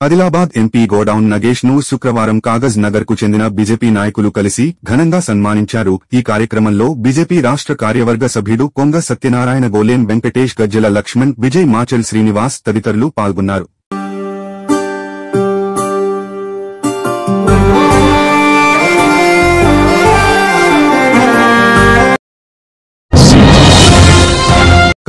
Adilabad MP godown Nagesh ను శుక్రవారం కాగజ్ నగర్ కు చెందిన బీజేపీ నాయకులు కలిసి ఘనంగా సన్మానించారు. ఈ కార్యక్రమంలో బీజేపీ రాష్ట్ర కార్యవర్గ సభ్యుడు కొంగ సత్యనారాయణ, గోలేం వెంకటేష్, గజ్జల లక్ష్మణ్, విజయ్, మాచల్ శ్రీనివాస్ తదితరులు పాల్గొన్నారు.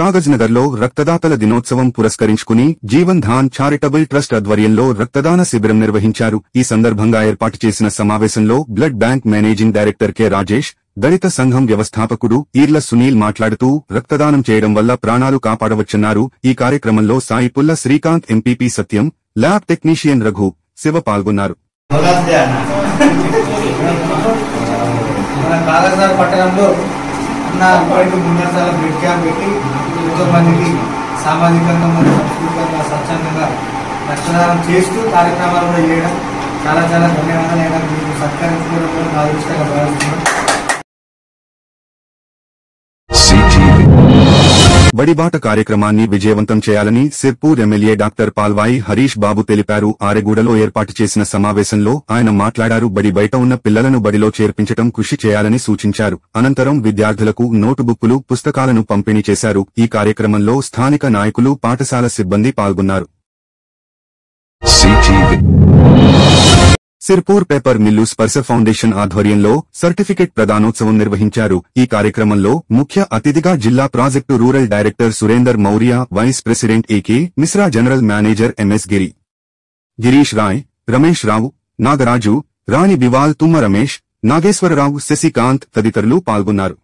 కాగజ్ నగర్ లో రక్తదాతల దినోత్సవం పురస్కరించుకుని జీవన్ ధాన్ చారిటబుల్ ట్రస్ట్ ఆధ్వర్యంలో రక్తదాన శిబిరం నిర్వహించారు. ఈ సందర్భంగా ఏర్పాటు చేసిన సమావేశంలో blood bank managing director K Rajesh, దళిత సంఘం వ్యవస్థాపకుడు ఈర్ల సునీల్ మాట్లాడుతూ రక్తదానం చేయడం వల్ల ప్రాణాలు కాపాడవచ్చన్నారు. ఈ కార్యక్రమంలో సాయిపుల్ల శ్రీకాంత్, ఎంపీపీ సత్యం, ల్యాబ్ టెక్నీషియన్ రఘు, శివ పాల్గొన్నారు. ముందరసాల బ్లడ్ క్యాంప్ పెట్టి ఎంతో మందికి సామాజికంగా మరియు సంస్కృతికంగా స్వచ్ఛందంగా రక్తదానం చేస్తూ కార్యక్రమాలు కూడా చేయడం చాలా చాలా ధన్యవాదాలు. మీరు సత్కరించుకోవడం కూడా నా దృష్టిగా భావిస్తున్నాను. బడిబాట కార్యక్రమాన్ని విజయవంతం చేయాలని సిర్పూర్ ఎమ్మెల్యే డాక్టర్ పాల్వాయి హరీష్ బాబు తెలిపారు. ఆరెగూడలో ఏర్పాటు చేసిన సమావేశంలో ఆయన మాట్లాడారు. బడి బయట ఉన్న పిల్లలను బడిలో చేర్పించడం కృషి చేయాలని సూచించారు. అనంతరం విద్యార్థులకు నోటుబుక్కులు, పుస్తకాలను పంపిణీ చేశారు. ఈ కార్యక్రమంలో స్థానిక నాయకులు, పాఠశాల సిబ్బంది పాల్గొన్నారు. Sirpur paper mill Sparsha foundation ఆధ్వర్యంలో సర్టిఫికెట్ ప్రదానోత్సవం నిర్వహించారు. ఈ కార్యక్రమంలో ముఖ్య అతిథిగా జిల్లా project rural director Surender Maurya, vice president AK Mishra, general manager MS Giri, Girish Rai, Ramesh Rao, Nagaraju, Rani Biwal, Tumma Ramesh, Nageswararao, Sasikanth తదితరులు పాల్గొన్నారు.